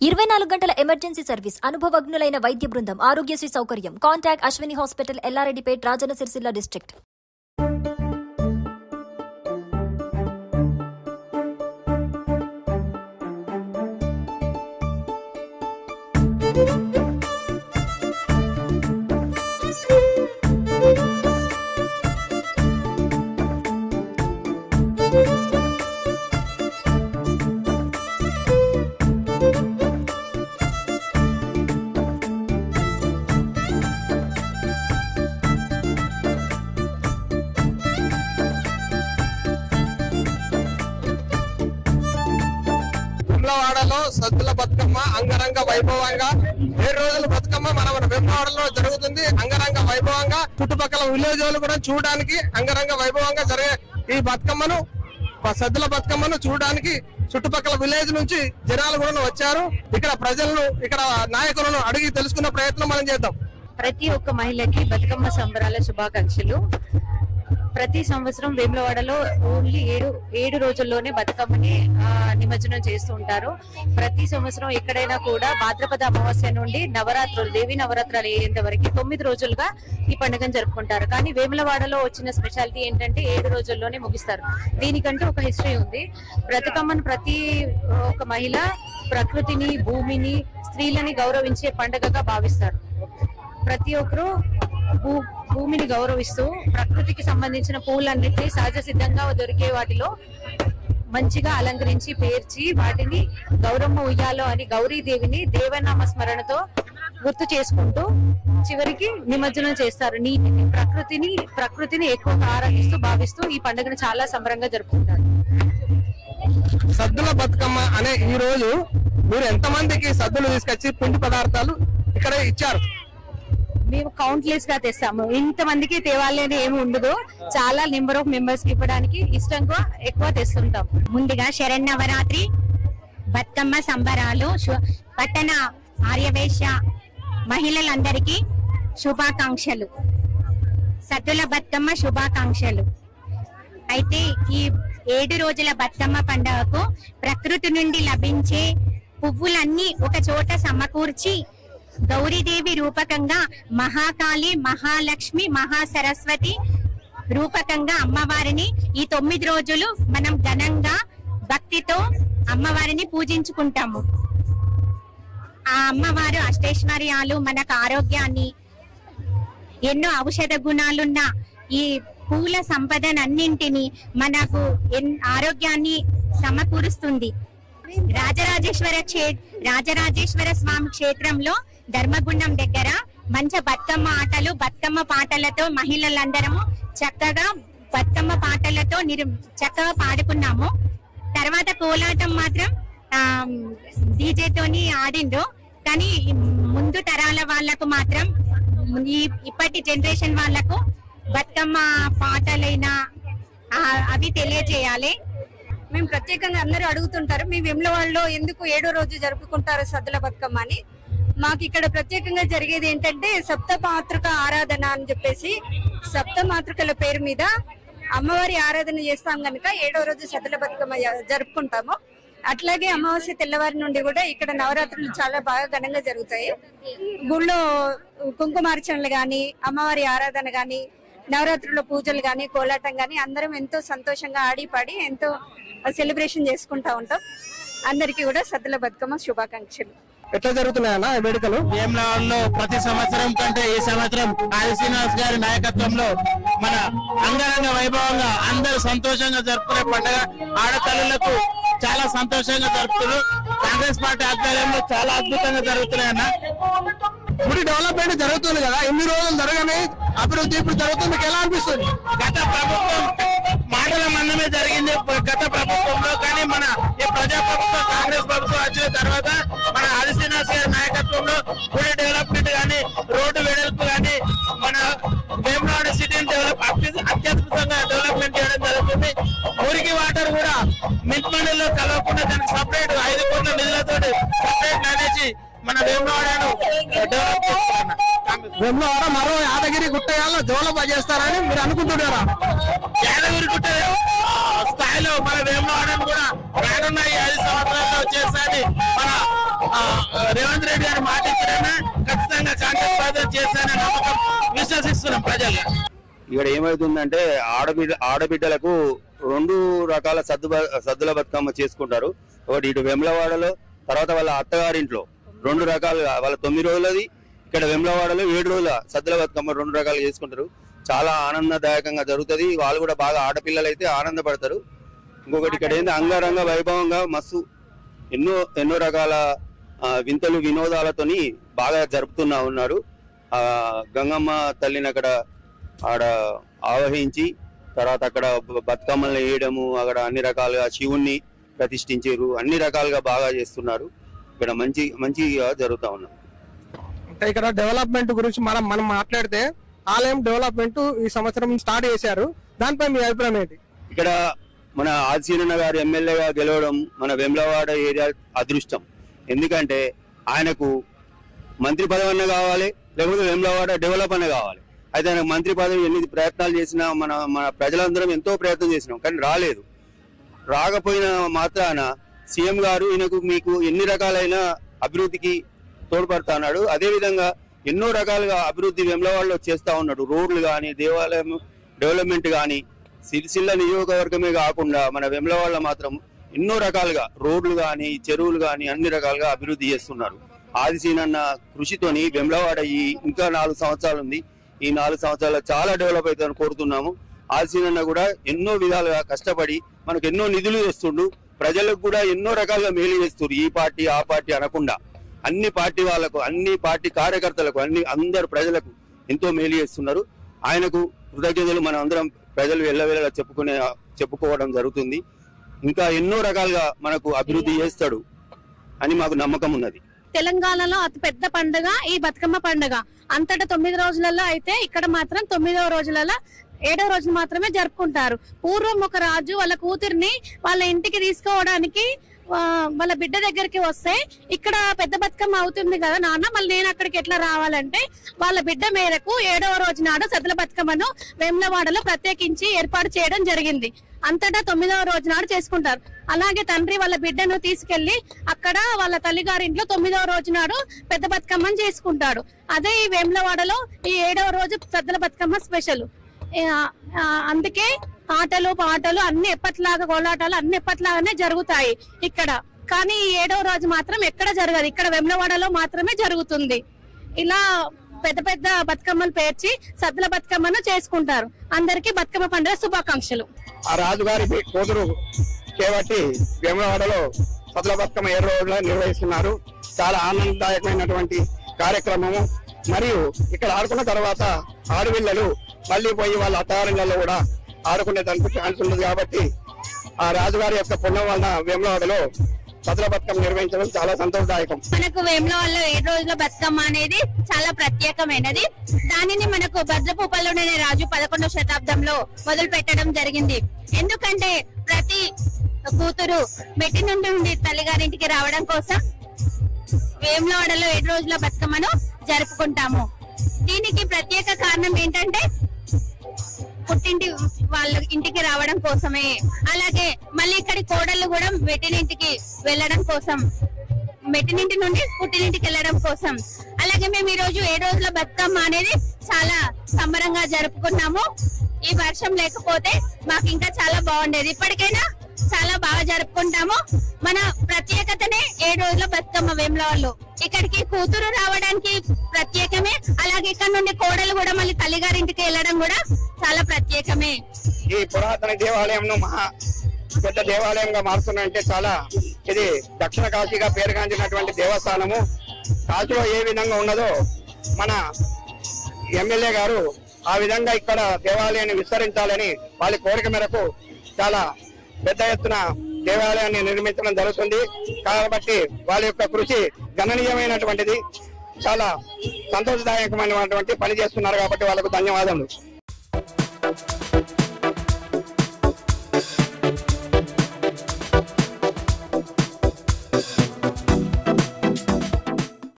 24 గంటల emergency service, అనుభవజ్ఞులైన వైద్య బృందం, ఆరోగ్యశ్రీ సౌకర్యం. Contact Ashwini hospital, Yellareddypet, Rajanna Sircilla district. వేములవాడలో సద్దుల బతుకమ్మ అంగరంగ వైభవంగా 7 రోజుల బతుకమ్మ మన వేములవాడలో జరుగుతుంది. అంగరంగ వైభవంగా చుట్టుపక్కల విలేజ్ వాళ్ళు కూడా చూడడానికి అంగరంగ వైభవంగా జరిగే ఈ బతుకమ్మను, సద్దుల బతుకమ్మను చూడడానికి చుట్టుపక్కల విలేజ్ నుంచి జనాలు కూడా వచ్చారు. ఇక్కడ ప్రజలను, ఇక్కడ నాయకులను అడిగి తెలుసుకున్న ప్రయత్నం మనం చేద్దాం. ప్రతి ఒక్క మహిళకి బతుకమ్మ సంబరాల శుభాకాంక్షలు. ప్రతి సంవత్సరం వేములవాడలో ఓన్లీ 7 రోజుల్లోనే బతుకమ్మని నిమజ్జనం చేస్తూ ఉంటారు. ప్రతి సంవత్సరం ఎక్కడైనా కూడా భాద్రపద అమావాస్య నుండి నవరాత్రులు, దేవి నవరాత్రులు అయ్యేంత వరకు 9 రోజులుగా ఈ పండుగను జరుపుకుంటారు. కానీ వేములవాడలో వచ్చిన స్పెషాలిటీ ఏంటంటే 7 రోజుల్లోనే ముగిస్తారు. దీనికంటూ ఒక హిస్టరీ ఉంది. బతుకమ్మను ప్రతి ఒక్క మహిళ ప్రకృతిని, భూమిని, స్త్రీలని గౌరవించే పండుగగా భావిస్తారు. ప్రతి ఒక్కరు భూమిని గౌరవిస్తూ ప్రకృతికి సంబంధించిన పూలన్నిటినీ సహజ సిద్ధంగా దొరికే వాటిలో మంచిగా అలంకరించి పేర్చి వాటిని గౌరమ్మ ఉయ్యాలో అని గౌరీదేవిని దేవనామ స్మరణతో గుర్తు చేసుకుంటూ చివరికి నిమజ్జనం చేస్తారు. నీటిని, ప్రకృతిని ఎక్కువగా ఆరాధిస్తూ భావిస్తూ ఈ పండుగను చాలా సంబరంగా జరుపుకుంటారు. సద్దుల బతుకమ్మ అనే ఈ రోజు మీరు ఎంతమందికి సద్దులు తీసుకొచ్చి పిండి పదార్థాలు ఇక్కడ ఇచ్చారు? మేము కౌంట్లెస్ గా తెస్తాము. ఇంతమందికి తేవాలని ఏమి ఉండదు. చాలా నెంబర్ ఆఫ్ మెంబర్స్ కి ఇవ్వడానికి ఇష్టంగా ఎక్కువ తెస్తుంటాం. ముందుగా శరన్నవరాత్రి బతుకమ్మ సంబరాలు పట్టణ ఆర్యవేశ్య మహిళలందరికీ శుభాకాంక్షలు. సద్దుల బతుకమ్మ శుభాకాంక్షలు. అయితే ఈ 7 రోజుల బతుకమ్మ పండుగకు ప్రకృతి నుండి లభించే పువ్వులన్నీ ఒక చోట సమకూర్చి గౌరీదేవి రూపకంగా మహాకాళి, మహాలక్ష్మి, మహాసరస్వతి రూపకంగా అమ్మవారిని ఈ 9 రోజులు మనం ఘనంగా భక్తితో అమ్మవారిని పూజించుకుంటాము. ఆ అమ్మవారు అష్టైశ్వర్యాలు, మనకు ఆరోగ్యాన్ని, ఎన్నో ఔషధ గుణాలున్న ఈ పూల సంపదనన్నింటినీ మనకు ఆరోగ్యాన్ని సమకూరుస్తుంది. రాజరాజేశ్వర స్వామి క్షేత్రంలో ధర్మగుండం దగ్గర మంచి బతుకమ్మ ఆటలు, బతుకమ్మ పాటలతో మహిళలందరము చక్కగా బతుకమ్మ పాటలతో చక్కగా పాడుకున్నాము. తర్వాత కోలాటం మాత్రం డీజేతోని ఆడిండ్రు. కానీ ముందు తరాల వాళ్లకు మాత్రం, ఇప్పటి జనరేషన్ వాళ్లకు బతుకమ్మ పాటలైనా అవి తెలియజేయాలి. మేము ప్రత్యేకంగా అందరూ అడుగుతుంటారు, మీ వేములవాడలో ఎందుకు 7వ రోజు జరుపుకుంటారు సద్దుల బతుకమ్మ అని. మాకు ఇక్కడ ప్రత్యేకంగా జరిగేది ఏంటంటే సప్తమాతృక ఆరాధన అని చెప్పేసి, సప్తమాతృకల పేరు మీద అమ్మవారి ఆరాధన చేస్తాం కనుక 7వ రోజు సద్దుల బతుకమ్మ జరుపుకుంటాము. అట్లాగే అమావాస్య తెల్లవారి నుండి కూడా ఇక్కడ నవరాత్రులు చాలా బాగా ఘనంగా జరుగుతాయి. గుళ్ళో కుంకుమార్చనలు గాని, అమ్మవారి ఆరాధన గాని, నవరాత్రుల పూజలు గాని, కోలాటం గాని అందరం ఎంతో సంతోషంగా ఆడి పాడి ఎంతో సెలబ్రేషన్ చేసుకుంటా ఉంటాం. అందరికీ కూడా సద్దుల బతుకమ్మ శుభాకాంక్షలు. ఎట్లా జరుగుతున్నాయన్న వేడుకలు? వేములవాడలో ప్రతి సంవత్సరం కంటే ఈ సంవత్సరం ఆది శ్రీనివాస్ గారి నాయకత్వంలో మన అంగరంగ వైభవంగా అందరూ సంతోషంగా జరుపుకునే పండుగ. ఆడతల్లులకు చాలా సంతోషంగా జరుపుతున్నారు. కాంగ్రెస్ పార్టీ ఆధ్వర్యంలో చాలా అద్భుతంగా జరుగుతున్నాయన్న. గుడి డెవలప్మెంట్ జరుగుతుంది కదా, ఇన్ని రోజులు జరగని అభివృద్ధి ఇప్పుడు జరుగుతుంది. మీకు ఎలా అనిపిస్తుంది? గత ప్రభుత్వం మాటల మందమే జరిగింది గత ప్రభుత్వంలో. కానీ మన ఈ ప్రజా ప్రభుత్వం, కాంగ్రెస్ ప్రభుత్వం వచ్చిన తర్వాత మన ఆది శ్రీనివాస్ గారి నాయకత్వంలో గుడి డెవలప్మెంట్ కానీ, రోడ్డు వెడల్పు కానీ, మన వేములవాడ సిటీని అత్యద్భుతంగా డెవలప్మెంట్ చేయడం జరుగుతుంది. మురికి వాటర్ కూడా మింట్ మండలిలో కలవకుండా దానికి సపరేట్ 5 కోట్ల నిధులతో సపరేట్ మేనేజ్ మన వేములవాడను డెవలప్ చేస్తున్నారు. వేములవాడ మరో యాదగిరి గుట్టయాల్లో డెవలప్ చేస్తారని మీరు అనుకుంటున్నారా? యాదగిరి గుట్ట స్థాయిలో మన వేములవాడను కూడా రానున్న 5 సంవత్సరాల్లో చేస్తారని మన రేవంత్ రెడ్డి గారు మాట ఇచ్చారన్నా ఖచ్చితంగా కాంగ్రెస్ పార్టీ చేస్తారనే నమ్మకం విశ్వసిస్తున్నాం ప్రజల్లో. ఇక్కడ ఏమవుతుందంటే ఆడబిడ్డలకు 2 రకాల సద్దుల బతుకమ్మ చేసుకుంటారు. ఒకటి ఇటు వెమ్లవాడలో, తర్వాత వాళ్ళ అత్తగారింట్లో 2 రకాలుగా వాళ్ళ 9 రోజులది, ఇక్కడ వెమ్లవాడలో 7 రోజుల సద్దుల బతుకమ్మ 2 రకాలు చేసుకుంటారు. చాలా ఆనందదాయకంగా జరుగుతుంది. వాళ్ళు కూడా బాగా ఆడపిల్లలు అయితే ఆనందపడతారు. ఇంకొకటి ఇక్కడ ఏంటి అంగరంగ వైభవంగా మస్తు ఎన్నో రకాల వింతలు వినోదాలతోని బాగా జరుపుతున్నా ఉన్నారు. గంగమ్మ తల్లిని అక్కడ ఆవహించి తర్వాత అక్కడ బతుకమ్మల్ని వేయడము, అక్కడ అన్ని రకాలుగా శివుణ్ణి ప్రతిష్ఠించారు. అన్ని రకాలుగా బాగా చేస్తున్నారు. ఇక్కడ మంచిగా జరుగుతా ఉన్నారు. అంటే ఇక్కడ డెవలప్మెంట్ గురించి మనం మాట్లాడితే ఆలయం డెవలప్మెంట్ ఈ సంవత్సరం స్టార్ట్ చేశారు. దానిపై మీ అభిప్రాయం ఏంటి? ఇక్కడ మన ఆదిశీనన్న గారు ఎమ్మెల్యేగా గెలవడం మన వెమ్లవాడ ఏరియా అదృష్టం. ఎందుకంటే ఆయనకు మంత్రి పదవి అన్న కావాలి, లేకపోతే వెమ్లవాడ డెవలప్ అన్న కావాలి. అయితే ఆయనకు మంత్రి పదవి ఎన్ని ప్రయత్నాలు చేసినా మన ప్రజలందరం ఎంతో ప్రయత్నం చేసినాం, కానీ రాలేదు. రాకపోయిన మాత్రాన సీఎం గారు మీకు ఎన్ని రకాలైన అభివృద్ధికి తోడ్పడతా ఉన్నాడు. అదేవిధంగా ఎన్నో రకాలుగా అభివృద్ధి వెమ్లవాడలో చేస్తా ఉన్నాడు. రోడ్లు కానీ, దేవాలయం డెవలప్మెంట్ కానీ, సిరిసిల్ల నియోజకవర్గమే కాకుండా మన వెమ్లవాడలో మాత్రం ఎన్నో రకాలుగా రోడ్లు కానీ, చెరువులు కానీ అన్ని రకాలుగా అభివృద్ధి చేస్తున్నారు. ఆదిశీనన్న కృషితోని వెమ్లవాడ ఇంకా 4 సంవత్సరాలు ఉంది. ఈ 4 సంవత్సరాలు చాలా డెవలప్ అవుతుందని కోరుతున్నాము. ఆదిశీనన్న కూడా ఎన్నో విధాలుగా కష్టపడి మనకు ఎన్నో నిధులు చేస్తుండు. ప్రజలకు కూడా ఎన్నో రకాలుగా మేలు చేస్తున్నారు. ఈ పార్టీ ఆ పార్టీ అనకుండా అన్ని పార్టీ వాళ్ళకు, అన్ని పార్టీ కార్యకర్తలకు, అందరు ప్రజలకు ఎంతో మేలు చేస్తున్నారు. ఆయనకు కృతజ్ఞతలు మనం అందరం ప్రజలు ఎల్లవేళలా చెప్పుకోవడం జరుగుతుంది. ఇంకా ఎన్నో రకాలుగా మనకు అభివృద్ధి చేస్తాడు అని మాకు నమ్మకం ఉన్నది. తెలంగాణలో అతి పెద్ద పండుగ ఈ బతుకమ్మ పండుగ. అంతటా 9 రోజులలో అయితే ఇక్కడ మాత్రం 9వ రోజులలో 7వ రోజు మాత్రమే జరుపుకుంటారు. పూర్వం ఒక రాజు వాళ్ళ కూతుర్ని వాళ్ళ ఇంటికి తీసుకోవడానికి వాళ్ళ బిడ్డ దగ్గరికి వస్తే ఇక్కడ పెద్ద బతుకమ్మ అవుతుంది కదా నాన్న, మళ్ళీ నేను అక్కడికి ఎట్లా రావాలంటే వాళ్ళ బిడ్డ మేరకు 7వ రోజు నాడు సద్దుల బతుకమ్మను వేములవాడలో ప్రత్యేకించి ఏర్పాటు చేయడం జరిగింది. అంతటా 9వ రోజు నాడు చేసుకుంటారు. అలాగే తండ్రి వాళ్ళ బిడ్డను తీసుకెళ్లి అక్కడ వాళ్ళ తల్లిగారింట్లో 9వ రోజు నాడు పెద్ద బతుకమ్మను చేసుకుంటాడు. అదే ఈ వేములవాడలో ఈ 7వ రోజు సద్దుల బతుకమ్మ స్పెషల్. అందుకే ఆటలు పాటలు అన్ని ఎప్పట్లాగా, కోలాటాలు అన్ని ఎప్పట్లాగానే జరుగుతాయి ఇక్కడ. కానీ ఈ 7వ రోజు మాత్రం ఎక్కడ జరగదు, ఇక్కడ వేములవాడలో మాత్రమే జరుగుతుంది. ఇలా పెద్ద పెద్ద బతుకమ్మలు పేర్చి సద్దుల బతుకమ్మను చేసుకుంటారు. అందరికీ బతుకమ్మ పండుగ శుభాకాంక్షలు. ఆ రాజుగారి కూతురు చేపట్టి వేములవాడలో సద్దుల బతుకమ్మ 7 రోజులు నిర్వహిస్తున్నారు. చాలా ఆనందదాయకమైనటువంటి కార్యక్రమము. మరియు ఇక్కడ ఆడుకున్న తర్వాత ఆడపిల్లలు మళ్ళీ పోయి వాళ్ళ అత్తగారిళ్లలో కూడా ఆడుకునే దానికి ఛాన్స్ ఉన్నది. కాబట్టి ఆ రాజుగారి యొక్క పుణ్యం వలన వేములవాడలో సద్దుల బతుకమ్మ నిర్వహించడం చాలా సంతోషదాయకం. మనకు వేములవాడలో 7 రోజుల బతుకమ్మ అనేది చాలా ప్రత్యేకమైనది. దానిని మనకు భద్రపూపల్లోనే రాజు 11వ శతాబ్దంలో మొదలు పెట్టడం జరిగింది. ఎందుకంటే ప్రతి కూతురు మెట్టి నుండి తల్లిగారింటికి రావడం కోసం వేములవాడలో 7 రోజుల బతుకమ్మను జరుపుకుంటాము. దీనికి ప్రత్యేక కారణం ఏంటంటే పుట్టింటి వాళ్ళ ఇంటికి రావడం కోసమే. అలాగే మళ్ళీ ఇక్కడి కోడళ్ళు కూడా మెట్టినింటికి వెళ్ళడం కోసం, మెట్టినింటి నుండి పుట్టినింటికి వెళ్ళడం కోసం. అలాగే మేము ఈ రోజు 7 రోజుల బతుకమ్మ అనేది చాలా సంబరంగా జరుపుకున్నాము. ఈ వర్షం లేకపోతే మాకు ఇంకా చాలా బాగుండేది. ఇప్పటికైనా చాలా బాగా జరుపుకుంటాము. మన ప్రత్యేకతనే 7 రోజుల బతుకమ్మ వేములవాడలో. ఇక్కడికి కూతురు రావడానికి ప్రత్యేకమే. అలాగే ఇక్కడ నుండి కోడలు కూడా మళ్ళీ తల్లిగారింటికి వెళ్ళడం కూడా చాలా ప్రత్యేకమే. ఈ పురాతన దేవాలయంను మహా పెద్ద దేవాలయంగా మారుతున్నాయంటే చాలా ఇది దక్షిణ కాశీగా పేరుగాంచినటువంటి దేవస్థానము. కాశీలో ఏ విధంగా ఉన్నదో మన ఎమ్మెల్యే గారు ఆ విధంగా ఇక్కడ దేవాలయాన్ని విస్తరించాలని వాళ్ళ కోరిక మేరకు చాలా పెద్ద ఎత్తున దేవాలయాన్ని నిర్మించడం జరుగుతుంది. కాబట్టి వాళ్ళ యొక్క కృషి గణనీయమైనటువంటిది. చాలా సంతోషదాయకమైనటువంటి పని చేస్తున్నారు కాబట్టి వాళ్ళకు ధన్యవాదాలు.